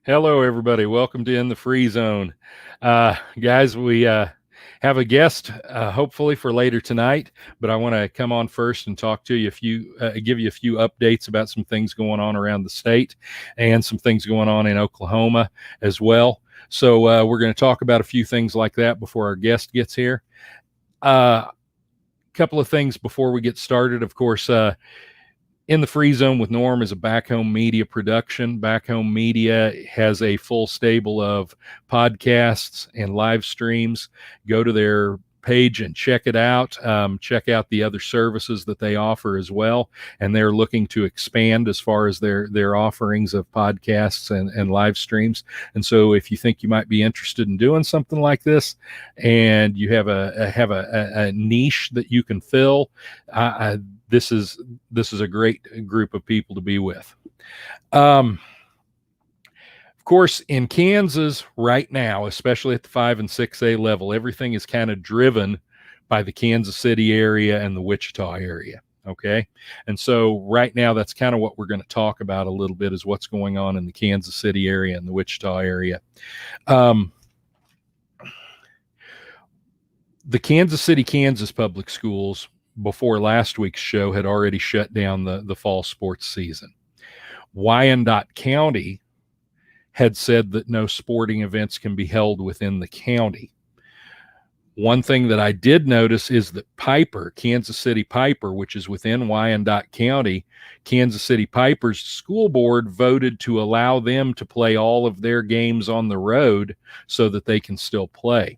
Hello, everybody. Welcome to In the Free Zone. Guys, we have a guest, hopefully for later tonight, but I want to come on first and talk to you give you a few updates about some things going on around the state and some things going on in Oklahoma as well. So we're going to talk about a few things like that before our guest gets here. Couple of things before we get started. Of course, In the Free Zone with Norm is a Back Home Media production. Back Home Media has a full stable of podcasts and live streams. Go to their page and check it out. Check out the other services that they offer as well. And they're looking to expand as far as their offerings of podcasts and live streams. And so if you think you might be interested in doing something like this and you have a niche that you can fill, this is a great group of people to be with. Of course, in Kansas right now, especially at the 5 and 6A level, everything is kind of driven by the Kansas City area and the Wichita area. Okay. And so right now, that's kind of what we're going to talk about a little bit, is what's going on in the Kansas City area and the Wichita area. The Kansas City, Kansas public schools before last week's show had already shut down the fall sports season. Wyandotte County had said that no sporting events can be held within the county. One thing that I did notice is that Piper, Kansas City Piper, which is within Wyandotte County, Kansas City Piper's school board voted to allow them to play all of their games on the road so that they can still play.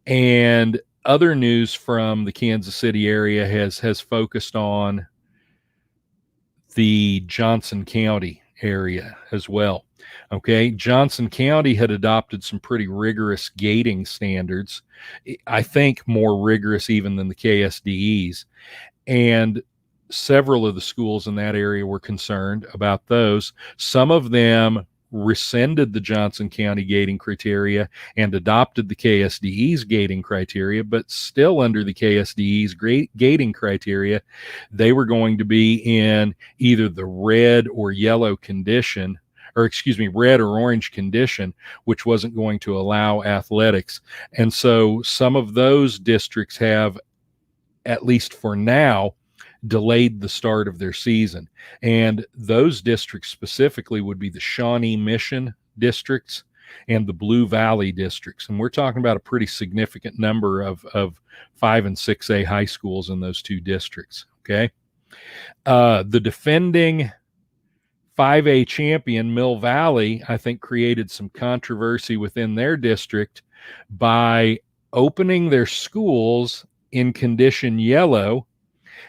And other news from the Kansas City area has focused on the Johnson County area as well. Okay, Johnson County had adopted some pretty rigorous gating standards, I think more rigorous even than the KSDEs. And several of the schools in that area were concerned about those. Some of them rescinded the Johnson County gating criteria and adopted the KSDE's gating criteria, but still under the KSDE's gating criteria, they were going to be in either the red or yellow condition, red or orange condition, which wasn't going to allow athletics. And so some of those districts have, at least for now, delayed the start of their season. And those districts specifically would be the Shawnee Mission districts and the Blue Valley districts. And we're talking about a pretty significant number of 5 and 6A high schools in those two districts. Okay. The defending 5A champion, Mill Valley, I think created some controversy within their district by opening their schools in condition yellow.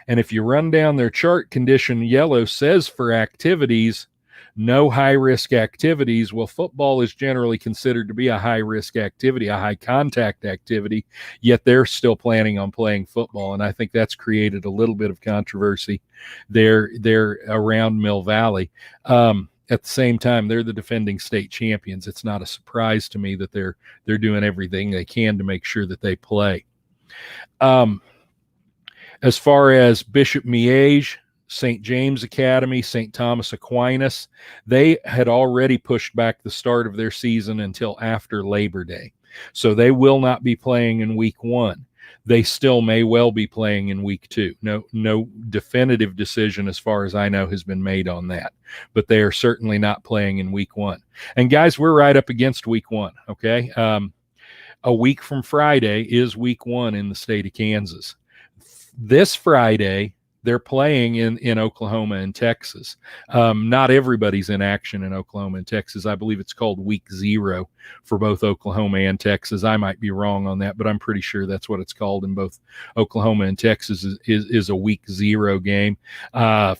And if you run down their chart, condition yellow says for activities, no high-risk activities. Well, football is generally considered to be a high-risk activity, a high-contact activity, yet they're still planning on playing football. And I think that's created a little bit of controversy there around Mill Valley. At the same time, they're the defending state champions. It's not a surprise to me that they're doing everything they can to make sure that they play. As far as Bishop Miege, St. James Academy, St. Thomas Aquinas, they had already pushed back the start of their season until after Labor Day. So they will not be playing in week 1. They still may well be playing in week 2. No definitive decision, as far as I know, has been made on that. But they are certainly not playing in week 1. And guys, we're right up against week 1, okay? A week from Friday is week 1 in the state of Kansas. This Friday, they're playing in Oklahoma and Texas. Not everybody's in action in Oklahoma and Texas. I believe it's called week 0 for both Oklahoma and Texas. I might be wrong on that, but I'm pretty sure that's what it's called in both Oklahoma and Texas is a week 0 game. I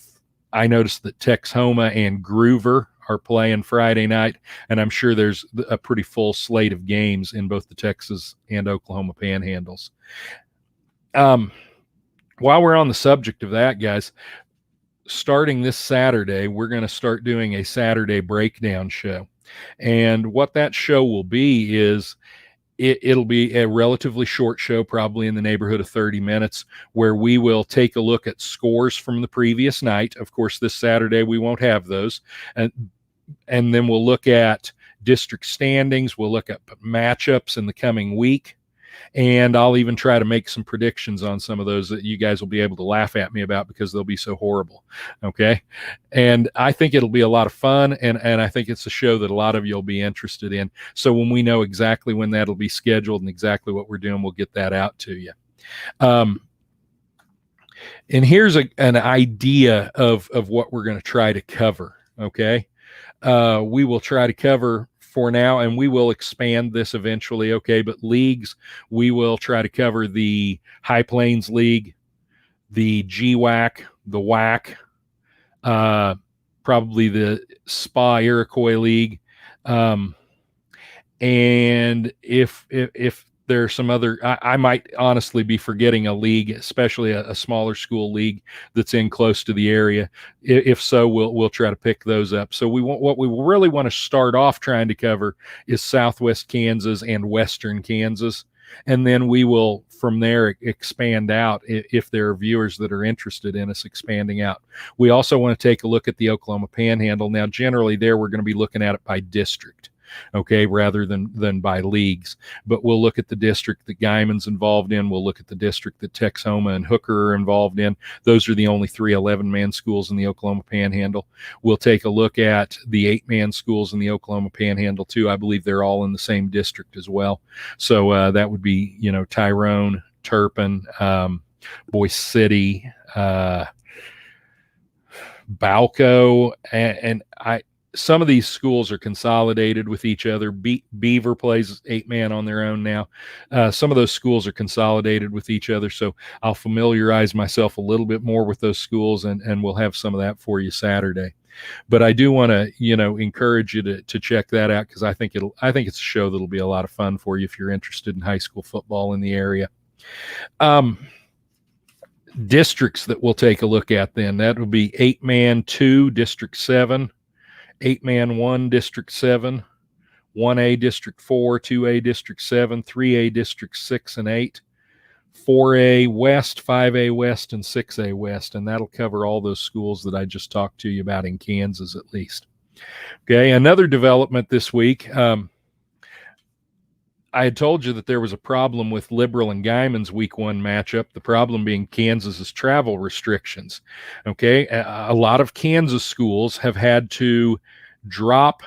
noticed that Texhoma and Groover are playing Friday night, and I'm sure there's a pretty full slate of games in both the Texas and Oklahoma panhandles. While we're on the subject of that, guys, starting this Saturday, we're going to start doing a Saturday breakdown show. And what that show will be is it'll be a relatively short show, probably in the neighborhood of 30 minutes, where we will take a look at scores from the previous night. Of course, this Saturday, we won't have those. and then we'll look at district standings. We'll look at matchups in the coming week. And I'll even try to make some predictions on some of those that you guys will be able to laugh at me about because they'll be so horrible. Okay. And I think it'll be a lot of fun. And I think it's a show that a lot of you will be interested in. So when we know exactly when that'll be scheduled and exactly what we're doing, we'll get that out to you. And here's an idea of what we're going to try to cover. Okay. We will try to cover for now, and we will expand this eventually. Okay. But leagues, we will try to cover the High Plains League, the GWAC, the WAC, probably the SPA Iroquois League. And if there are some other, I might honestly be forgetting a league, especially a smaller school league that's in close to the area. If so, we'll try to pick those up. So what we really want to start off trying to cover is Southwest Kansas and Western Kansas. And then we will, from there, expand out if there are viewers that are interested in us expanding out. We also want to take a look at the Oklahoma Panhandle. Now, generally there, we're going to be looking at it by district. Okay, rather than by leagues. But we'll look at the district that Guyman's involved in. We'll look at the district that Texhoma and Hooker are involved in. Those are the only 3 11-man schools in the Oklahoma Panhandle. We'll take a look at the 8-man schools in the Oklahoma Panhandle too. I believe they're all in the same district as well. So that would be, Tyrone, Turpin, Boise City, Balco, and some of these schools are consolidated with each other. Beaver plays 8-man on their own now. Some of those schools are consolidated with each other, so I'll familiarize myself a little bit more with those schools, and we'll have some of that for you Saturday. But I do want to, encourage you to check that out because I think it's a show that'll be a lot of fun for you if you're interested in high school football in the area. Districts that we'll take a look at then. That will be 8-man 2, District 7. 8-man 1, District 7, 1A District 4, 2A District 7, 3A District 6 and 8, 4A West, 5A West, and 6A West. And that'll cover all those schools that I just talked to you about in Kansas at least. Okay, another development this week. I had told you that there was a problem with Liberal and Guyman's week 1 matchup, the problem being Kansas's travel restrictions. Okay, a lot of Kansas schools have had to drop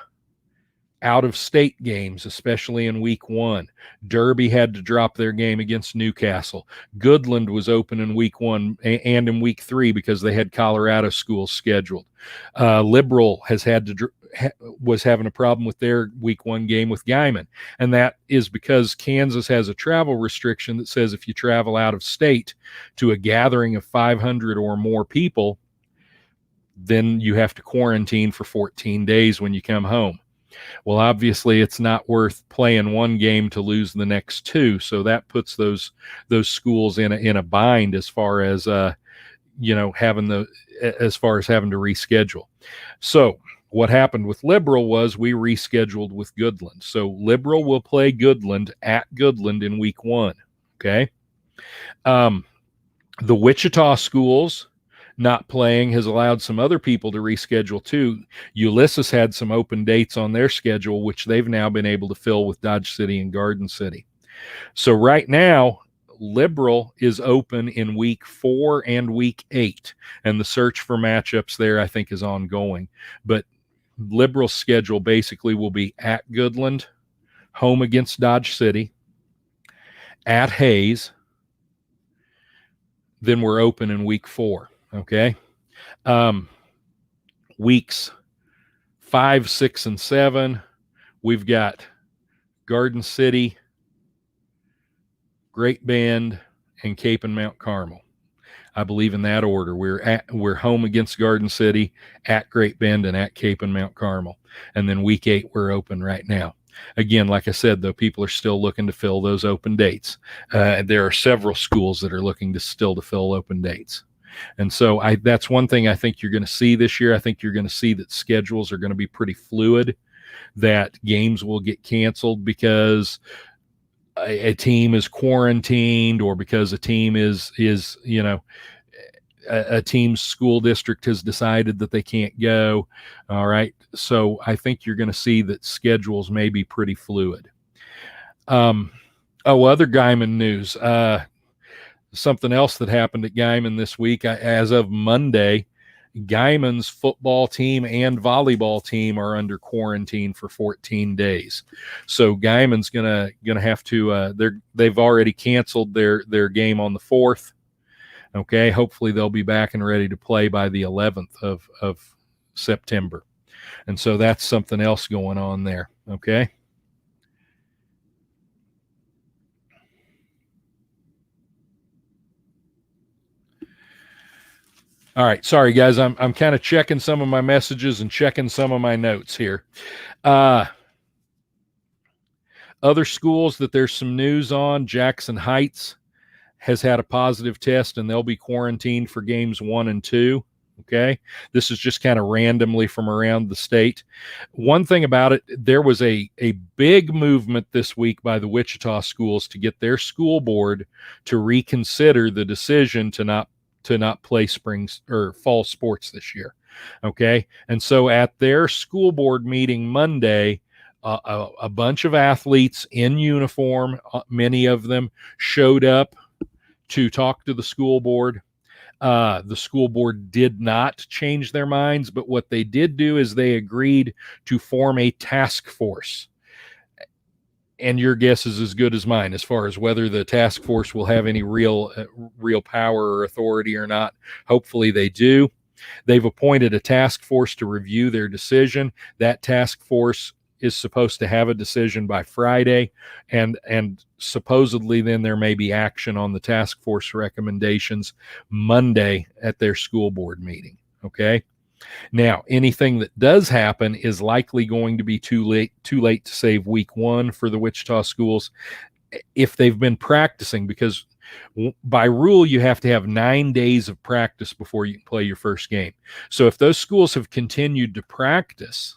out-of-state games, especially in week 1. Derby had to drop their game against Newcastle. Goodland was open in week 1 and in week 3 because they had Colorado schools scheduled. Liberal has had to was having a problem with their week 1 game with Guyman. And that is because Kansas has a travel restriction that says if you travel out of state to a gathering of 500 or more people, then you have to quarantine for 14 days when you come home. Well, obviously it's not worth playing one game to lose the next 2. So that puts those schools in a bind as far as, having to reschedule. So what happened with Liberal was we rescheduled with Goodland. So Liberal will play Goodland at Goodland in week 1. Okay. The Wichita schools not playing has allowed some other people to reschedule too. Ulysses had some open dates on their schedule, which they've now been able to fill with Dodge City and Garden City. So right now, Liberal is open in week 4 and week 8, and the search for matchups there, I think, is ongoing. But Liberal's schedule basically will be at Goodland, home against Dodge City, at Hayes. Then we're open in week 4. Okay. Weeks 5, 6, and 7, we've got Garden City, Great Bend, and Cape and Mount Carmel. I believe in that order. We're home against Garden City, at Great Bend, and at Cape and Mount Carmel. And then week 8, we're open right now. Again, like I said, though, people are still looking to fill those open dates. There are several schools that are looking to fill open dates. And so that's one thing I think you're going to see this year. I think you're going to see that schedules are going to be pretty fluid, that games will get canceled because a team is quarantined or because a team is a team's school district has decided that they can't go. All right. So I think you're going to see that schedules may be pretty fluid. Other Guyman news. Something else that happened at Guyman this week, as of Monday, Guyman's football team and volleyball team are under quarantine for 14 days. So Guyman's gonna have to. They've already canceled their game on the 4th. Okay, hopefully they'll be back and ready to play by the 11th of September, and so that's something else going on there. Okay. All right, sorry guys, I'm kind of checking some of my messages and checking some of my notes here. Other schools that there's some news on: Jackson Heights has had a positive test, and they'll be quarantined for games 1 and 2. Okay, this is just kind of randomly from around the state. One thing about it, there was a big movement this week by the Wichita schools to get their school board to reconsider the decision to not play spring or fall sports this year. Okay. And so at their school board meeting Monday, a bunch of athletes in uniform, many of them showed up to talk to the school board. The school board did not change their minds, but what they did do is they agreed to form a task force. And your guess is as good as mine as far as whether the task force will have any real power or authority or not. Hopefully they do. They've appointed a task force to review their decision. That task force is supposed to have a decision by Friday, and supposedly then there may be action on the task force recommendations Monday at their school board meeting. Okay. Now, anything that does happen is likely going to be too late to save week 1 for the Wichita schools if they've been practicing, because by rule you have to have 9 days of practice before you can play your first game. So if those schools have continued to practice,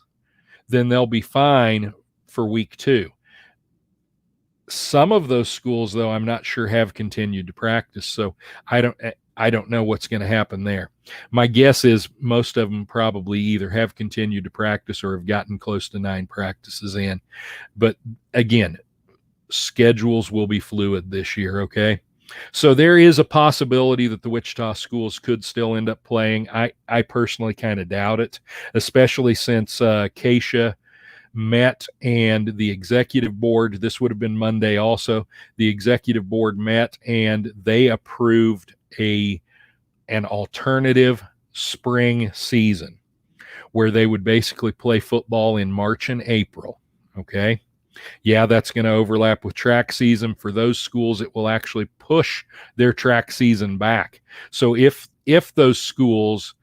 then they'll be fine for week 2. Some of those schools, though, I'm not sure have continued to practice, so I don't know what's going to happen there. My guess is most of them probably either have continued to practice or have gotten close to 9 practices in. But again, schedules will be fluid this year, okay? So there is a possibility that the Wichita schools could still end up playing. I personally kind of doubt it, especially since Keisha met and the executive board, this would have been Monday also, the executive board met and they approved an alternative spring season where they would basically play football in March and April. Okay. Yeah, that's going to overlap with track season. For those schools, it will actually push their track season back. So if those schools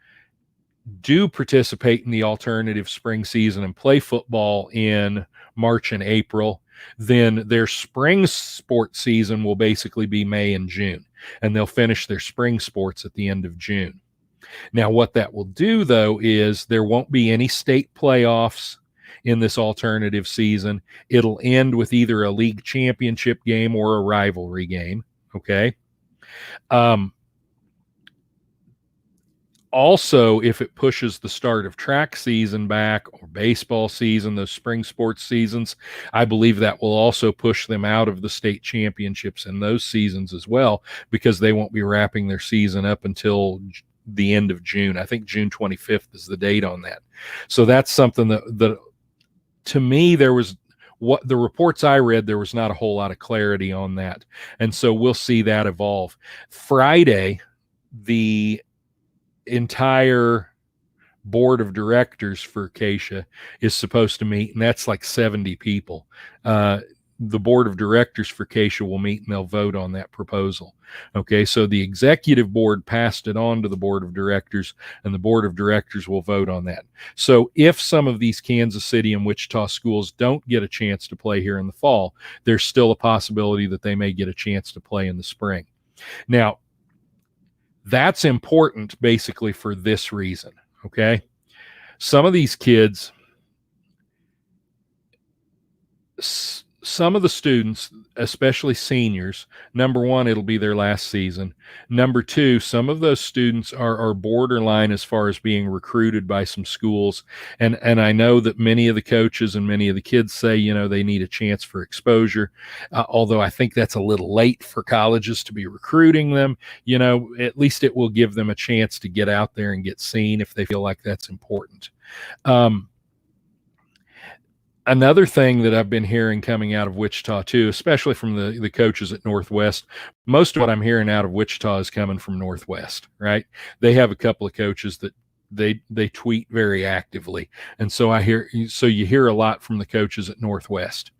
do participate in the alternative spring season and play football in March and April, then their spring sports season will basically be May and June, and they'll finish their spring sports at the end of June. Now, what that will do, though, is there won't be any state playoffs in this alternative season. It'll end with either a league championship game or a rivalry game. Okay. Also, if it pushes the start of track season back or baseball season, those spring sports seasons, I believe that will also push them out of the state championships in those seasons as well, because they won't be wrapping their season up until the end of June. I think June 25th is the date on that. So that's something that to me, there was, what the reports I read, there was not a whole lot of clarity on that. And so we'll see that evolve. Friday, the entire board of directors for Keisha is supposed to meet, and that's like 70 people. The board of directors for Keisha will meet and they'll vote on that proposal. Okay, so the executive board passed it on to the board of directors, and the board of directors will vote on that. So if some of these Kansas City and Wichita schools don't get a chance to play here in the fall, there's still a possibility that they may get a chance to play in the spring. Now, that's important basically for this reason, okay? Some of these kids, some of the students, especially seniors, number one, it'll be their last season. Number two, some of those students are borderline as far as being recruited by some schools. And I know that many of the coaches and many of the kids say, they need a chance for exposure. Although I think that's a little late for colleges to be recruiting them, at least it will give them a chance to get out there and get seen if they feel like that's important. Another thing that I've been hearing coming out of Wichita too, especially from the coaches at Northwest, most of what I'm hearing out of Wichita is coming from Northwest, right? They have a couple of coaches that they tweet very actively. And so you hear a lot from the coaches at Northwest.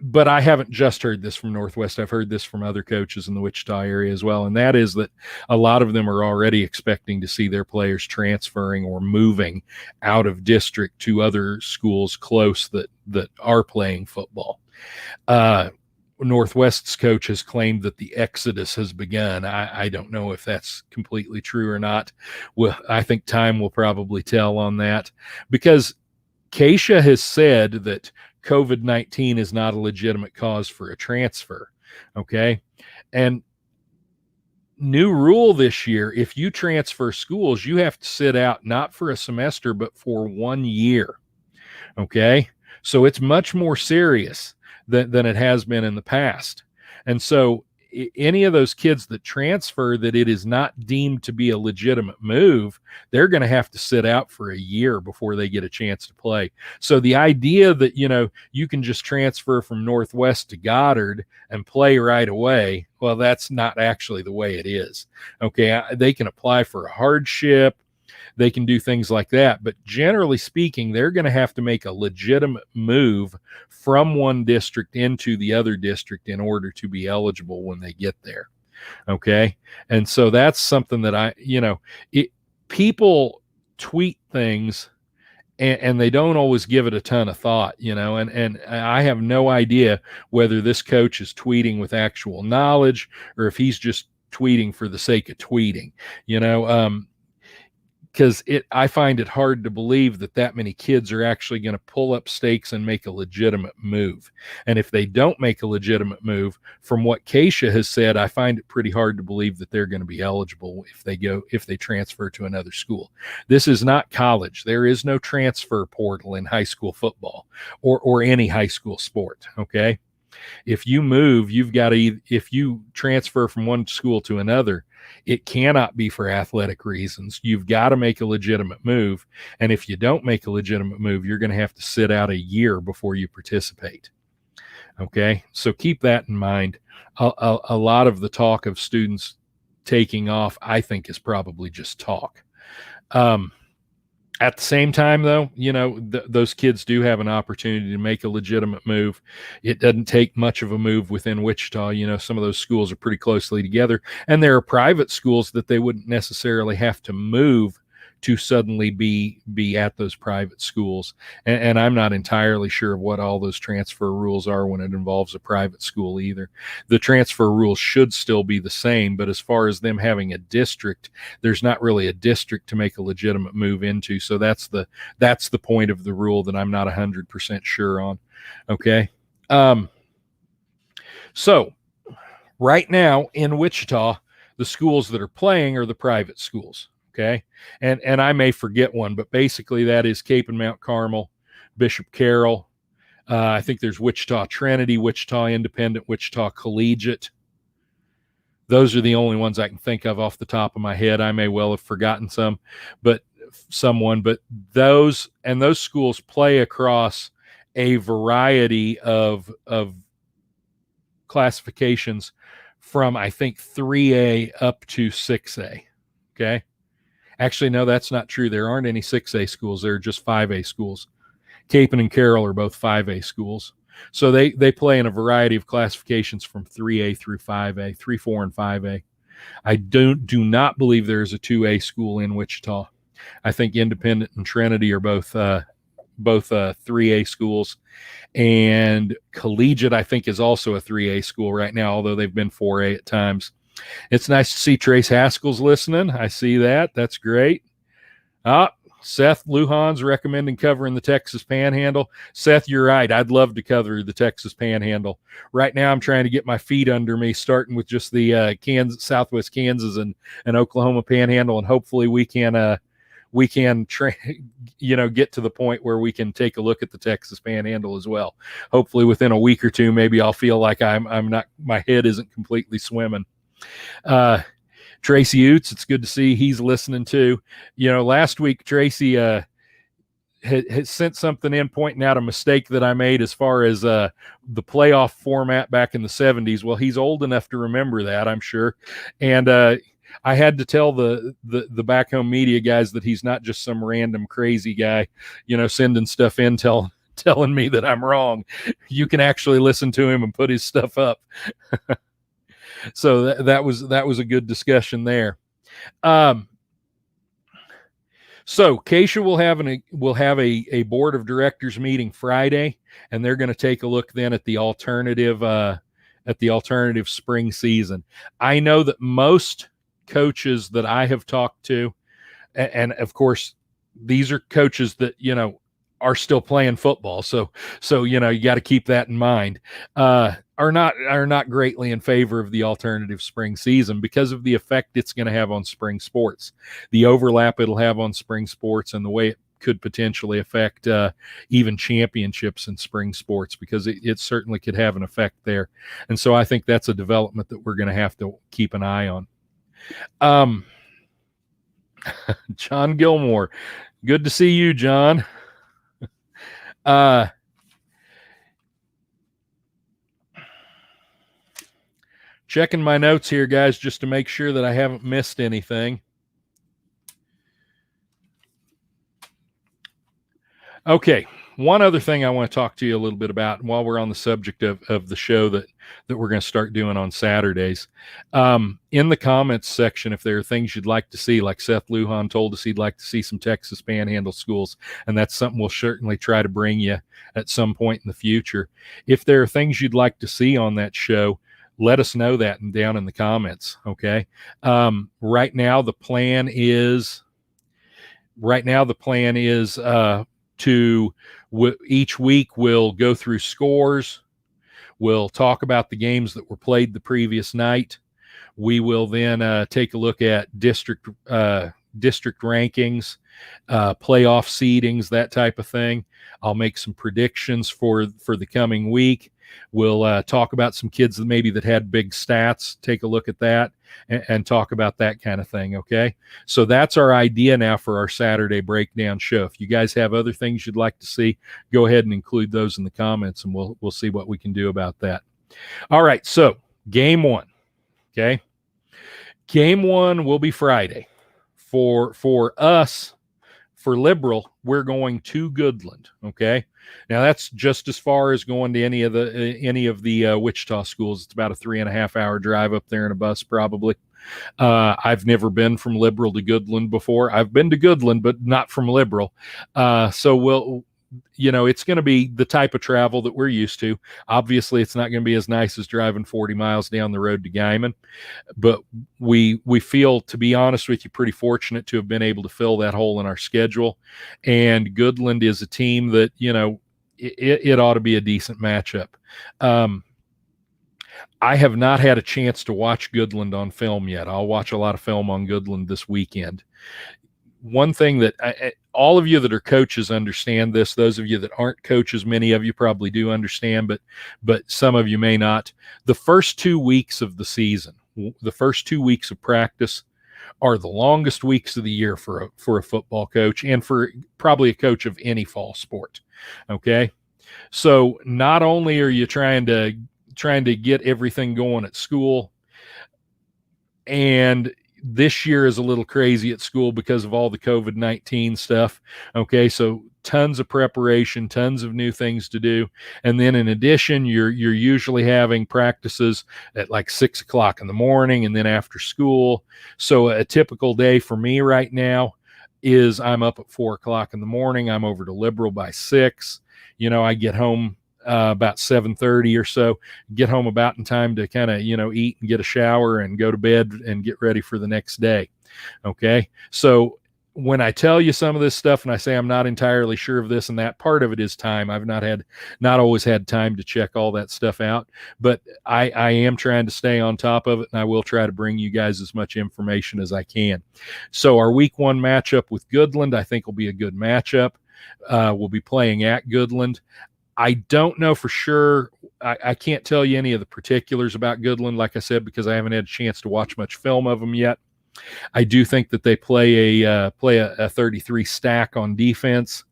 But I haven't just heard this from Northwest. I've heard this from other coaches in the Wichita area as well. And that is that a lot of them are already expecting to see their players transferring or moving out of district to other schools close that are playing football. Northwest's coach has claimed that the exodus has begun. I don't know if that's completely true or not. Well, I think time will probably tell on that, because Keisha has said that COVID-19 is not a legitimate cause for a transfer. Okay. And new rule this year, if you transfer schools, you have to sit out not for a semester, but for 1 year. Okay. So it's much more serious than it has been in the past. And so any of those kids that transfer that it is not deemed to be a legitimate move, they're going to have to sit out for a year before they get a chance to play. So the idea that, you can just transfer from Northwest to Goddard and play right away, well, that's not actually the way it is. Okay. They can apply for a hardship. They can do things like that. But generally speaking, they're going to have to make a legitimate move from one district into the other district in order to be eligible when they get there. Okay. And so that's something that people tweet things and they don't always give it a ton of thought, and I have no idea whether this coach is tweeting with actual knowledge or if he's just tweeting for the sake of tweeting, because I find it hard to believe that many kids are actually going to pull up stakes and make a legitimate move. And if they don't make a legitimate move, from what Keisha has said, I find it pretty hard to believe that they're going to be eligible if they transfer to another school. This is not college. There is no transfer portal in high school football or any high school sport. Okay. If you move, if you transfer from one school to another, it cannot be for athletic reasons. You've got to make a legitimate move. And if you don't make a legitimate move, you're going to have to sit out a year before you participate. Okay. So keep that in mind. A lot of the talk of students taking off, I think, is probably just talk. At the same time, though, those kids do have an opportunity to make a legitimate move. It doesn't take much of a move within Wichita. Some of those schools are pretty closely together, and there are private schools that they wouldn't necessarily have to move to suddenly be at those private schools. And I'm not entirely sure of what all those transfer rules are when it involves a private school either. The transfer rules should still be the same, but as far as them having a district, there's not really a district to make a legitimate move into. So that's the point of the rule that I'm not 100% sure on. Okay. So right now in Wichita, the schools that are playing are the private schools. Okay. And I may forget one, but basically that is Cape and Mount Carmel, Bishop Carroll. I think there's Wichita Trinity, Wichita Independent, Wichita Collegiate. Those are the only ones I can think of off the top of my head. I may well have forgotten but those schools play across a variety of classifications from, I think, 3A up to 6A. Okay. Actually, no, that's not true. There aren't any 6A schools. There are just 5A schools. Capen and Carroll are both 5A schools. So they play in a variety of classifications from 3A through 5A, 3, 4, and 5A. I do not believe there is a 2A school in Wichita. I think Independent and Trinity are both 3A schools. And Collegiate, I think, is also a 3A school right now, although they've been 4A at times. It's nice to see Trace Haskell's listening. I see that. That's great. Seth Lujan's recommending covering the Texas Panhandle. Seth, you're right. I'd love to cover the Texas Panhandle. Right now, I'm trying to get my feet under me, starting with just the Southwest Kansas and Oklahoma Panhandle, and hopefully we can get to the point where we can take a look at the Texas Panhandle as well. Hopefully, within a week or two, maybe I'll feel like I'm not, my head isn't completely swimming. Tracy Oots, it's good to see he's listening too. Last week Tracy had sent something in pointing out a mistake that I made as far as the playoff format back in the 70s. Well, he's old enough to remember that, I'm sure. And I had to tell the back home media guys that he's not just some random crazy guy, sending stuff in telling me that I'm wrong. You can actually listen to him and put his stuff up. So that was a good discussion there. So Keisha will have a board of directors meeting Friday, and they're going to take a look then at the alternative spring season. I know that most coaches that I have talked to, and of course these are coaches that are still playing football, so you got to keep that in mind, are not greatly in favor of the alternative spring season because of the effect it's going to have on spring sports, the overlap it'll have on spring sports, and the way it could potentially affect even championships in spring sports, because it certainly could have an effect there. And so I think that's a development that we're going to have to keep an eye on. John Gilmore, good to see you, John. Checking my notes here, guys, just to make sure that I haven't missed anything. Okay, one other thing I want to talk to you a little bit about while we're on the subject of the show that we're going to start doing on Saturdays. In the comments section, if there are things you'd like to see, like Seth Lujan told us he'd like to see some Texas Panhandle schools, and that's something we'll certainly try to bring you at some point in the future. If there are things you'd like to see on that show, let us know that down in the comments, okay? Right now the plan is to each week we'll go through scores. We'll talk about the games that were played the previous night. We will then take a look at district rankings, playoff seedings, that type of thing. I'll make some predictions for the coming week. We'll talk about some kids that had big stats, take a look at that, and talk about that kind of thing, okay? So that's our idea now for our Saturday breakdown show. If you guys have other things you'd like to see, go ahead and include those in the comments, and we'll see what we can do about that. All right, so game one, okay? Game one will be Friday. For us, for Liberal, we're going to Goodland, okay? Now that's just as far as going to any of the Wichita schools. It's about a 3.5 hour drive up there in a bus, probably. I've never been from Liberal to Goodland before. I've been to Goodland, but not from Liberal. So it's going to be the type of travel that we're used to. Obviously, it's not going to be as nice as driving 40 miles down the road to Guyman, but we feel, to be honest with you, pretty fortunate to have been able to fill that hole in our schedule. And Goodland is a team that, it ought to be a decent matchup. I have not had a chance to watch Goodland on film yet. I'll watch a lot of film on Goodland this weekend. One thing that all of you that are coaches understand this. Those of you that aren't coaches, many of you probably do understand, but some of you may not. The first 2 weeks of the season, the first 2 weeks of practice, are the longest weeks of the year for a football coach, and for probably a coach of any fall sport. Okay, so not only are you trying to get everything going at school, and this year is a little crazy at school because of all the COVID-19 stuff. Okay, so tons of preparation, tons of new things to do. And then in addition, you're usually having practices at like 6 o'clock in the morning and then after school. So a typical day for me right now is I'm up at 4 o'clock in the morning. I'm over to Liberal by 6. I get home about 7:30 or so, get home about in time to kind of, eat and get a shower and go to bed and get ready for the next day. Okay. So when I tell you some of this stuff and I say I'm not entirely sure of this and that, part of it is time. I've not always had time to check all that stuff out, but I am trying to stay on top of it, and I will try to bring you guys as much information as I can. So our week 1 matchup with Goodland, I think will be a good matchup. We'll be playing at Goodland. I don't know for sure. I can't tell you any of the particulars about Goodland, like I said, because I haven't had a chance to watch much film of them yet. I do think that they play a 33 stack on defense,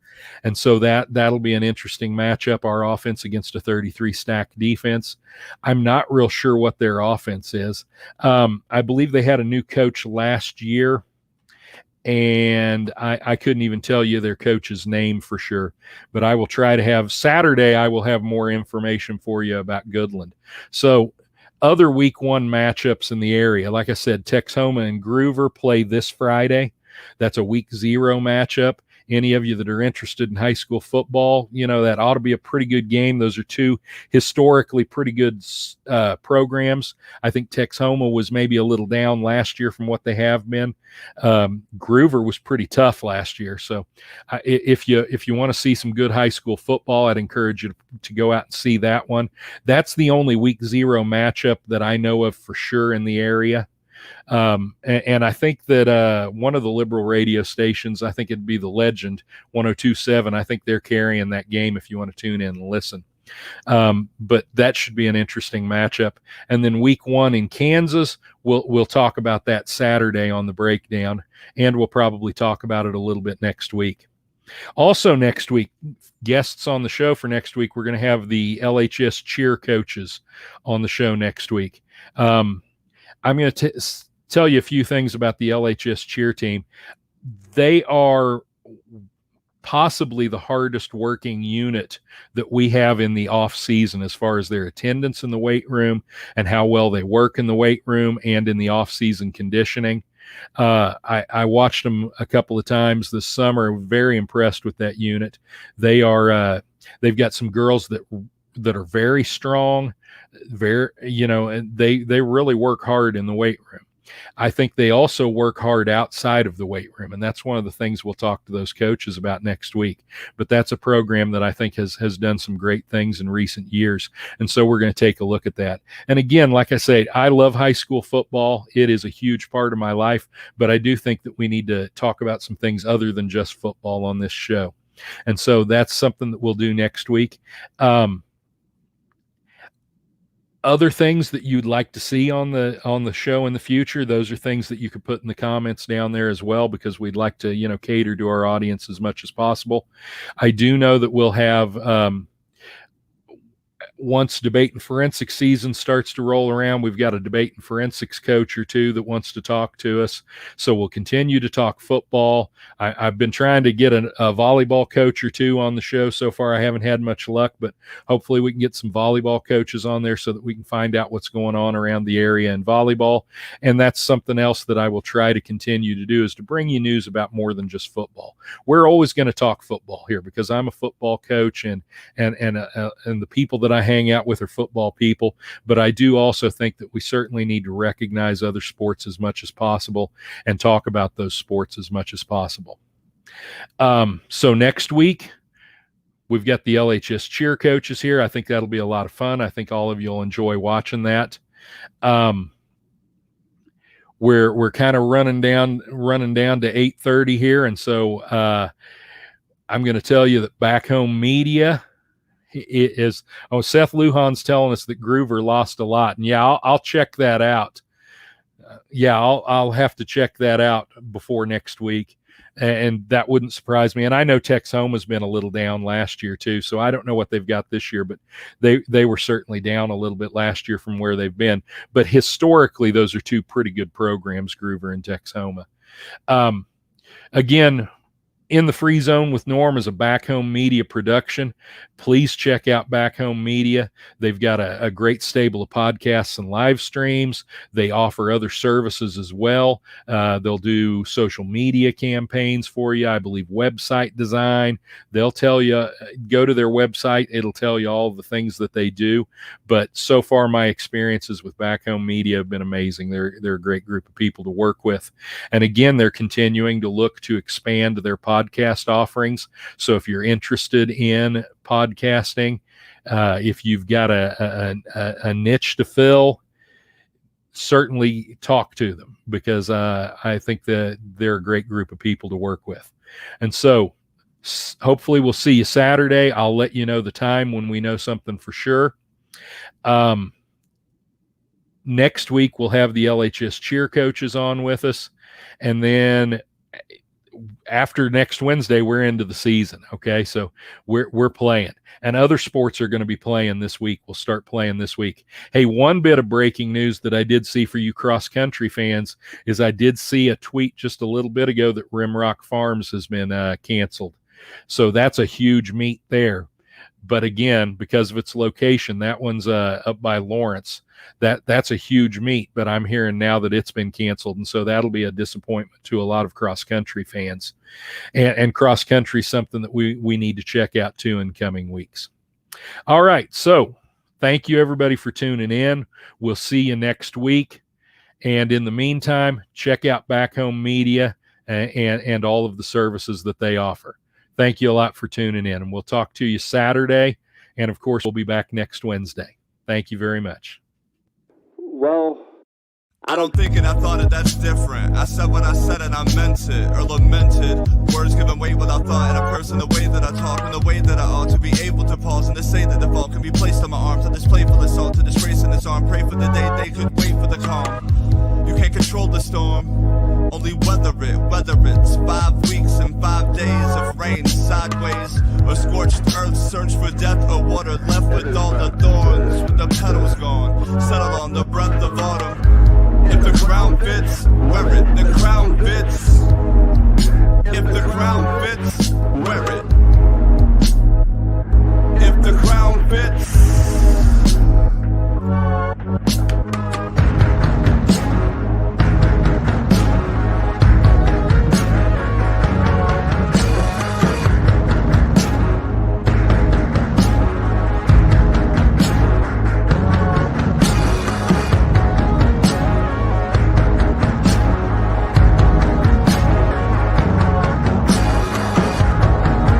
and so that'll be an interesting matchup. Our offense against a 33 stack defense. I'm not real sure what their offense is. I believe they had a new coach last year, and I couldn't even tell you their coach's name for sure. But I will try to have Saturday. I will have more information for you about Goodland. So, other week 1 matchups in the area, like I said, Texhoma and Groover play this Friday. That's a week 0 matchup. Any of you that are interested in high school football, that ought to be a pretty good game. Those are 2 historically pretty good programs. I think Texhoma was maybe a little down last year from what they have been. Groover was pretty tough last year. So if you want to see some good high school football, I'd encourage you to go out and see that one. That's the only week 0 matchup that I know of for sure in the area. And I think that one of the liberal radio stations, I think it'd be the Legend 102.7. I think they're carrying that game if you want to tune in and listen. But that should be an interesting matchup. And then week 1 in Kansas, we'll talk about that Saturday on the breakdown, and we'll probably talk about it a little bit next week. Also next week, guests on the show for next week, we're going to have the LHS cheer coaches on the show next week. I'm going to tell you a few things about the LHS cheer team. They are possibly the hardest working unit that we have in the off season, as far as their attendance in the weight room and how well they work in the weight room and in the off season conditioning. I watched them a couple of times this summer. Very impressed with that unit. They've got some girls that are very strong, and they really work hard in the weight room. I think they also work hard outside of the weight room, and that's one of the things we'll talk to those coaches about next week. But that's a program that I think has done some great things in recent years, and so we're going to take a look at that. And again, like I say, I love high school football. It is a huge part of my life, but I do think that we need to talk about some things other than just football on this show. And so that's something that we'll do next week. Other things that you'd like to see on the show in the future, those are things that you could put in the comments down there as well, because we'd like to, cater to our audience as much as possible. I do know that we'll have, once debate and forensics season starts to roll around, we've got a debate and forensics coach or 2 that wants to talk to us. So we'll continue to talk football. I've been trying to get a volleyball coach or 2 on the show. So far, I haven't had much luck, but hopefully we can get some volleyball coaches on there so that we can find out what's going on around the area in volleyball. And that's something else that I will try to continue to do, is to bring you news about more than just football. We're always going to talk football here because I'm a football coach, and the people that I hang out with are football people, but I do also think that we certainly need to recognize other sports as much as possible and talk about those sports as much as possible. So next week, we've got the LHS cheer coaches here. I think that'll be a lot of fun. I think all of you will enjoy watching that. We're kind of running down to 8:30 here, and so I'm going to tell you that Back Home Media is, Seth Lujan's telling us that Groover lost a lot, and yeah, I'll check that out. I'll have to check that out before next week, and that wouldn't surprise me. And I know Texhoma has been a little down last year too, so I don't know what they've got this year, but they were certainly down a little bit last year from where they've been. But historically, those are 2 pretty good programs, Groover and Texhoma. Again, In the Free Zone with Norm is a Back Home Media production. Please check out Back Home Media. They've got a great stable of podcasts and live streams. They offer other services as well. They'll do social media campaigns for you. I believe website design. They'll tell you, go to their website. It'll tell you all the things that they do. But so far, my experiences with Back Home Media have been amazing. They're a great group of people to work with. And again, they're continuing to look to expand their podcast offerings. So if you're interested in podcasting, if you've got a niche to fill, certainly talk to them, because I think that they're a great group of people to work with. And so hopefully we'll see you Saturday. I'll let you know the time when we know something for sure. Next week we'll have the LHS cheer coaches on with us, and then after next Wednesday, we're into the season. Okay. So we're playing, and other sports are going to be playing this week. We'll start playing this week. Hey, one bit of breaking news that I did see for you cross country fans is I did see a tweet just a little bit ago that Rimrock Farms has been canceled. So that's a huge meet there. But again, because of its location, that one's up by Lawrence. That's a huge meet, but I'm hearing now that it's been canceled, and so that'll be a disappointment to a lot of cross-country fans. And cross-country is something that we need to check out too in coming weeks. All right, so thank you everybody for tuning in. We'll see you next week, and in the meantime, check out Back Home Media and all of the services that they offer. Thank you a lot for tuning in, and we'll talk to you Saturday, and of course, we'll be back next Wednesday. Thank you very much. Well, I don't think and I thought it, that's different. I said what I said and I meant it, or lamented. Words given weight without thought in a person, the way that I talk and the way that I ought to be able to pause and to say that the fault can be placed on my arms. To display for assault, to disgrace in its arm. Pray for the day they could wait for the calm. You can't control the storm, only weather it, whether it's 5 weeks and 5 days of rain sideways, or scorched earth, search for death, or water left with all the thorns, with the petals gone, settle on the breath of autumn. If the ground fits, wear it, the crown fits. If the crown fits,